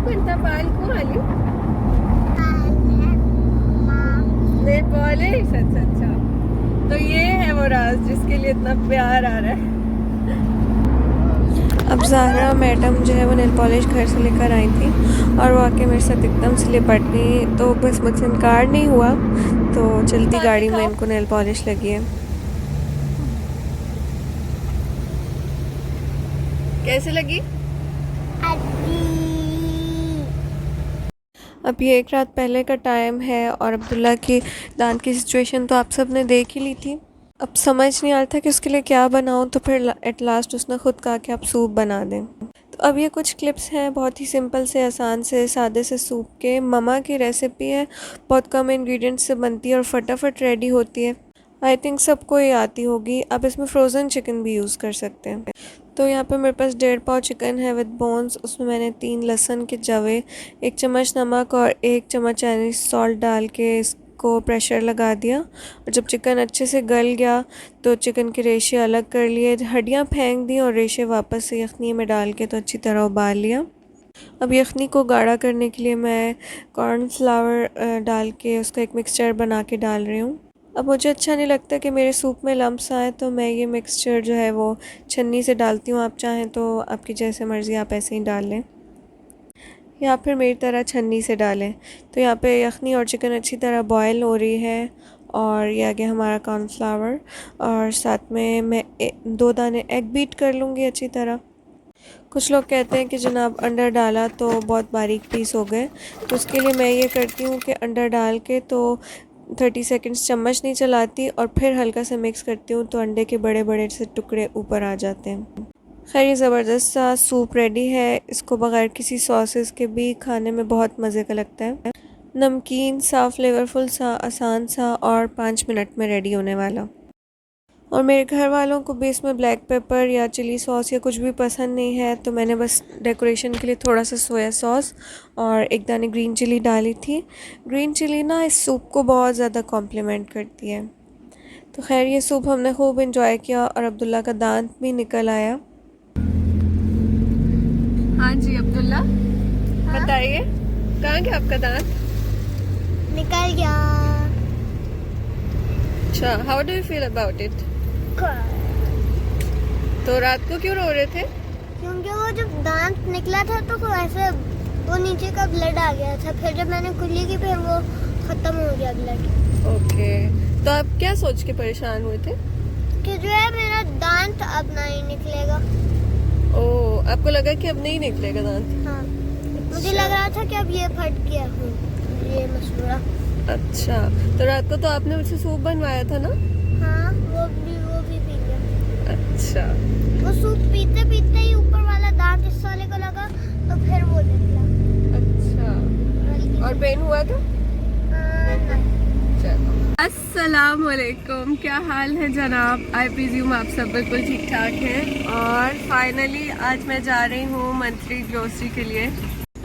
कोणता पाल को आली नेल पॉलिश। अच्छा अच्छा, तो ये है वो राज जिसके लिए इतना प्यार आ रहा है। अब ज़ाहरा मैडम जो है वो नेल पॉलिश घर से लेकर आई थी और वो आके मेरे साथ एकदम से लिपट गई, तो बस मुझसे इनकार नहीं हुआ, तो चलती गाड़ी में इनको नेल पॉलिश लगी है। कैसे लगी? अब ये एक रात पहले का टाइम है और अब्दुल्ला की दांत की सिचुएशन तो आप सब ने देख ही ली थी। अब समझ नहीं आ रहा था कि उसके लिए क्या बनाऊं, तो फिर एट लास्ट उसने ख़ुद कहा कि आप सूप बना दें। तो अब ये कुछ क्लिप्स हैं बहुत ही सिंपल से, आसान से, सादे से सूप के। ममा की रेसिपी है, बहुत कम इंग्रेडिएंट्स से बनती है और फटाफट रेडी होती है। आई थिंक सबको ये आती होगी। आप इसमें फ्रोज़न चिकन भी यूज़ कर सकते हैं। तो यहाँ पे मेरे पास 1.5 पाव चिकन है विद बोन्स। उसमें मैंने 3 लहसुन के जवे, 1 चम्मच नमक और 1 चम्मच चाइनीज़ सॉल्ट डाल के इसको प्रेशर लगा दिया। और जब चिकन अच्छे से गल गया तो चिकन के रेशे अलग कर लिए, हड्डियाँ फेंक दी और रेशे वापस से यखनी में डाल के तो अच्छी तरह उबाल लिया। अब यखनी को गाढ़ा करने के लिए मैं कॉर्नफ्लावर डाल के उसका एक मिक्सचर बना के डाल रही हूँ। अब मुझे अच्छा नहीं लगता कि मेरे सूप में लम्प्स आए, तो मैं ये मिक्सचर जो है वो छन्नी से डालती हूँ। आप चाहें तो आपकी जैसे मर्ज़ी आप ऐसे ही डाल लें या फिर मेरी तरह छन्नी से डालें। तो यहाँ पे यखनी और चिकन अच्छी तरह बॉयल हो रही है और ये आ गया हमारा कॉर्नफ्लावर, और साथ में मैं 2 दाने एग बीट कर लूँगी अच्छी तरह। कुछ लोग कहते हैं कि जनाब अंडा डाला तो बहुत बारीक पीस हो गए, तो उसके लिए मैं ये करती हूँ कि अंडा डाल के तो 30 सेकंड्स चम्मच नहीं चलाती और फिर हल्का सा मिक्स करती हूँ, तो अंडे के बड़े बड़े से टुकड़े ऊपर आ जाते हैं। खैर ये ज़बरदस्त सा सूप रेडी है। इसको बग़ैर किसी सॉसेस के भी खाने में बहुत मज़े का लगता है। नमकीन सा, फ्लेवरफुल सा, आसान सा और 5 मिनट में रेडी होने वाला। और मेरे घर वालों को भी इसमें ब्लैक पेपर या चिली सॉस या कुछ भी पसंद नहीं है, तो मैंने बस डेकोरेशन के लिए थोड़ा सा सोया सॉस और 1 दाने ग्रीन चिली डाली थी। ग्रीन चिली ना इस सूप को बहुत ज़्यादा कॉम्प्लीमेंट करती है। तो खैर ये सूप हमने खूब इंजॉय किया और अब्दुल्ला का दांत भी निकल आया। हाँ जी अब्दुल्ला, हाँ? बताइए कहाँ गया आपका दांत? निकल गया। अच्छा, how do you feel about it? तो रात को क्यों रो रहे थे? क्योंकि वो जब दांत निकला था तो ऐसे वो नीचे का ब्लड आ गया था, फिर जब मैंने कुल्ली की फिर वो खत्म हो गया ब्लड। ओके, तो आप क्या सोच के परेशान हुए थे? कि जो है मेरा दांत अब नहीं निकलेगा। ओह, आपको लगा कि अब नहीं निकलेगा दांत? हाँ, मुझे लग रहा था कि अब ये फट गया हूँ, ये मसूड़ा। अच्छा, तो रात को तो आपने मुझसे सूप बनवाया था ना? हाँ, वो भी पी गया। अच्छा, वो सूप पीते पीते ही ऊपर वाला दांत इस वाले को लगा तो फिर वो निकला। अच्छा, और पेन हुआ था? नहीं। अस्सलाम वालेकुम, क्या हाल है जनाब? आई प्रिज्यूम आप सब बिल्कुल ठीक ठाक हैं। और फाइनली आज मैं जा रही हूँ मंथली ग्रोसरी के लिए,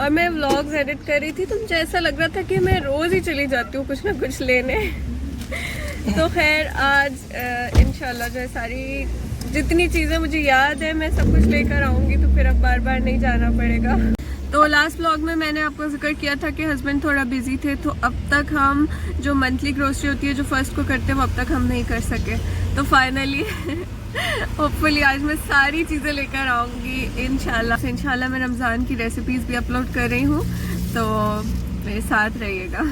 और मैं व्लॉग्स एडिट कर रही थी तो मुझे ऐसा लग रहा था कि मैं रोज़ ही चली जाती हूँ कुछ ना कुछ लेने। तो खैर आज इंशाल्लाह जो है सारी जितनी चीज़ें मुझे याद है मैं सब कुछ लेकर आऊँगी, तो फिर अब बार बार नहीं जाना पड़ेगा। तो लास्ट व्लॉग में मैंने आपको जिक्र किया था कि हस्बैंड थोड़ा बिजी थे, तो अब तक हम जो मंथली ग्रोसरी होती है जो फर्स्ट को करते हैं वो अब तक हम नहीं कर सके। तो फाइनली होपफुली आज मैं सारी चीज़ें लेकर आऊँगी इंशाल्लाह। मैं रमज़ान की रेसिपीज़ भी अपलोड कर रही हूँ, तो मेरे साथ रहिएगा।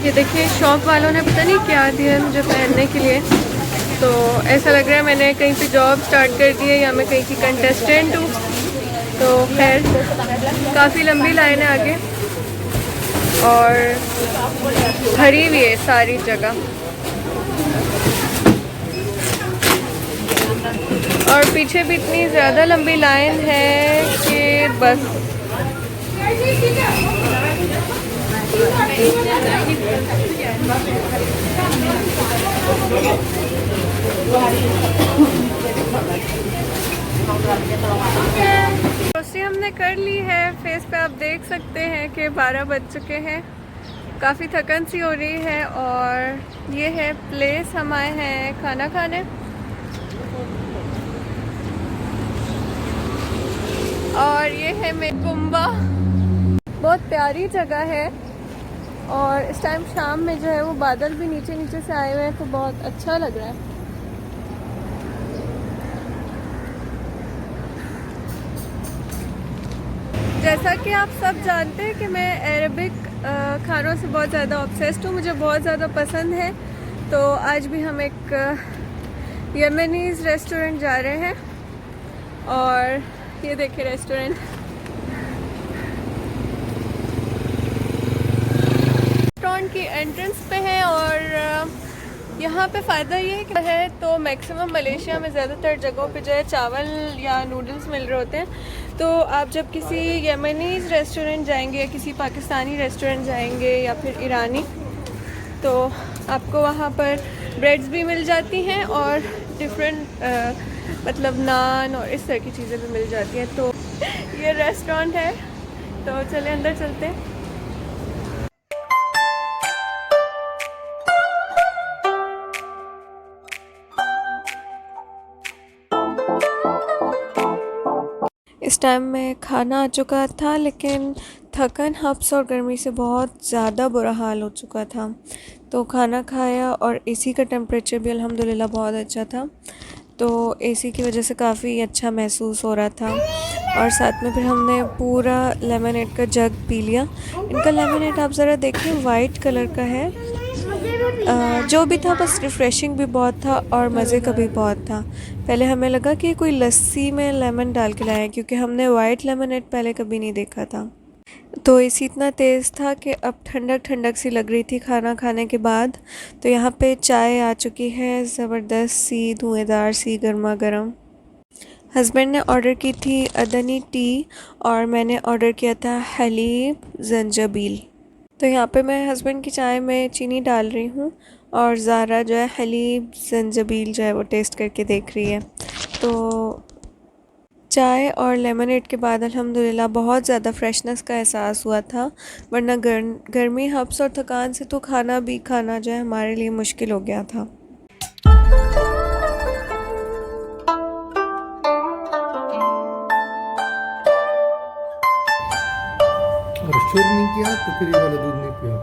ये देखिए शॉप वालों ने पता नहीं क्या दिया है मुझे पहनने के लिए, तो ऐसा लग रहा है मैंने कहीं पे जॉब स्टार्ट कर दी है या मैं कहीं की कंटेस्टेंट हूँ। तो खैर काफ़ी लंबी लाइन है आगे और भरी हुई है सारी जगह, और पीछे भी इतनी ज़्यादा लंबी लाइन है कि बस। ग्रोसरी हमने कर ली है। फेस पे आप देख सकते हैं कि 12 बज चुके हैं काफ़ी थकन सी हो रही है और ये है प्लेस हम आए हैं खाना खाने। और ये है मेकुम्बा, बहुत प्यारी जगह है। और इस टाइम शाम में जो है वो बादल भी नीचे नीचे से आए हुए हैं तो बहुत अच्छा लग रहा है। जैसा कि आप सब जानते हैं कि मैं अरबिक खानों से बहुत ज़्यादा ऑब्सेस्ड हूँ, मुझे बहुत ज़्यादा पसंद है। तो आज भी हम एक यमनीज़ रेस्टोरेंट जा रहे हैं और ये देखिए रेस्टोरेंट। रेस्टोरेंट की एंट्रेंस पे है और यहाँ पे फ़ायदा ये है तो मैक्सिमम मलेशिया में ज़्यादातर जगहों पे जो है चावल या नूडल्स मिल रहे होते हैं। तो आप जब किसी यमनीज़ रेस्टोरेंट जाएंगे या किसी पाकिस्तानी रेस्टोरेंट जाएंगे या फिर ईरानी, तो आपको वहाँ पर ब्रेड्स भी मिल जाती हैं और डिफरेंट मतलब नान और इस तरह की चीज़ें भी मिल जाती हैं। तो ये रेस्टोरेंट है, तो चले अंदर चलते हैं। इस टाइम में खाना आ चुका था लेकिन थकन, हब्स और गर्मी से बहुत ज़्यादा बुरा हाल हो चुका था। तो खाना खाया और एसी का टेम्परेचर भी अल्हम्दुलिल्लाह बहुत अच्छा था, तो एसी की वजह से काफ़ी अच्छा महसूस हो रहा था। और साथ में फिर हमने पूरा लेमनेड का जग पी लिया। इनका लेमनेड आप ज़रा देखें, वाइट कलर का है। जो भी था बस रिफ़्रेशिंग भी बहुत था और मज़े का भी बहुत था। पहले हमें लगा कि कोई लस्सी में लेमन डाल के लाया है क्योंकि हमने वाइट लेमनेड पहले कभी नहीं देखा था। तो एसी इतना तेज़ था कि अब ठंडक ठंडक सी लग रही थी खाना खाने के बाद। तो यहाँ पे चाय आ चुकी है, ज़बरदस्त सी धुएंधार सी गर्मा गर्म। हस्बैंड ने ऑर्डर की थी अदनी टी और मैंने ऑर्डर किया था हलीब जंजबील। तो यहाँ पे मैं हस्बैंड की चाय में चीनी डाल रही हूँ और ज़ारा जो है हलीब जंजबील जो है वो टेस्ट करके देख रही है। तो चाय और लेमनेड के बाद अल्हम्दुलिल्लाह बहुत ज़्यादा फ्रेशनेस का एहसास हुआ था, वरना गर्मी, हब्स और थकान से तो खाना भी खाना जो है हमारे लिए मुश्किल हो गया था। और शोर नहीं किया तो फिर ये वाला दूध नहीं पिया।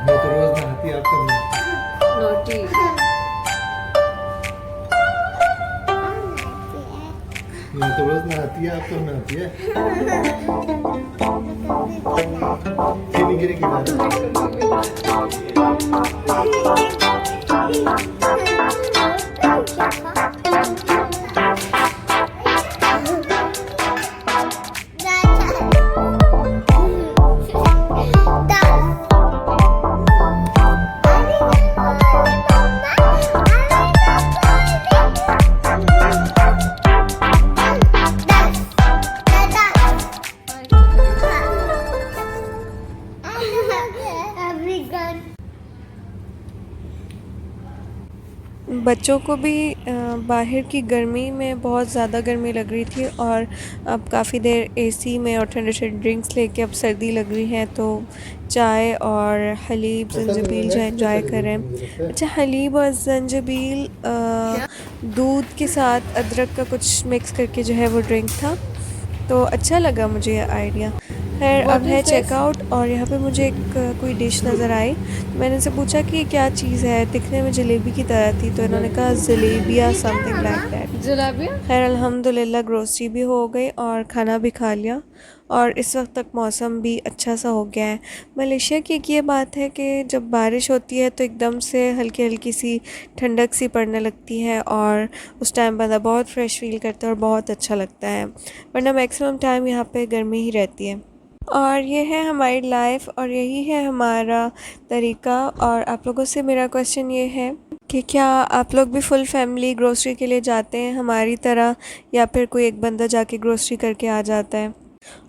मैं तो रोज नहाती, आप कब नहाती? नोटी मैं तो रोज नहाती है, आप कब नहाती है? चीनी गिरेगी बच्चों को भी बाहर की गर्मी में बहुत ज़्यादा गर्मी लग रही थी और अब काफ़ी देर एसी में और ठंडे ठंडे ड्रिंक्स लेके अब सर्दी लग रही है, तो चाय और हलीब जंजबील जो एंजॉय कर रहे हैं। अच्छा, हलीब और जंजबील दूध के साथ अदरक का कुछ मिक्स करके जो है वो ड्रिंक था, तो अच्छा लगा मुझे ये आइडिया। खैर अब है चेकआउट और यहाँ पे मुझे एक कोई डिश नज़र आई। मैंने इनसे पूछा कि क्या चीज़ है, दिखने में जलेबी की तरह थी, तो इन्होंने कहा जलेबिया समथिंग लाइक दैट। जलेबिया। खैर अल्हम्दुलिल्लाह ग्रोसरी भी हो गई और खाना भी खा लिया और इस वक्त तक मौसम भी अच्छा सा हो गया है। मलेशिया की एक ये बात है कि जब बारिश होती है तो एकदम से हल्की हल्की सी ठंडक सी पड़ने लगती है और उस टाइम बंदा बहुत फ्रेश फील करता है और बहुत अच्छा लगता है, वरना मैक्सिमम टाइम यहाँ पे गर्मी ही रहती है। और ये है हमारी लाइफ और यही है हमारा तरीका। और आप लोगों से मेरा क्वेश्चन ये है कि क्या आप लोग भी फुल फैमिली ग्रोसरी के लिए जाते हैं हमारी तरह, या फिर कोई एक बंदा जाके ग्रोसरी करके आ जाता है?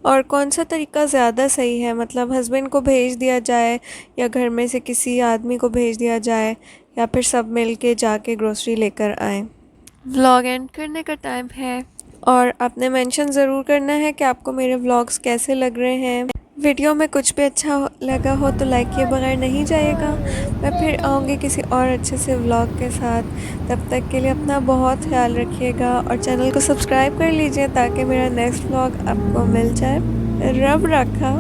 और कौन सा तरीका ज़्यादा सही है, मतलब हस्बैंड को भेज दिया जाए या घर में से किसी आदमी को भेज दिया जाए या फिर सब मिल के जाके ग्रोसरी लेकर आएँ। व्लॉग एंड करने का टाइम है और आपने मेंशन ज़रूर करना है कि आपको मेरे व्लॉग्स कैसे लग रहे हैं। वीडियो में कुछ भी अच्छा लगा हो तो लाइक किए बगैर नहीं जाइएगा। मैं फिर आऊँगी किसी और अच्छे से व्लॉग के साथ। तब तक के लिए अपना बहुत ख्याल रखिएगा और चैनल को सब्सक्राइब कर लीजिए ताकि मेरा नेक्स्ट व्लॉग आपको मिल जाए। रब रखा।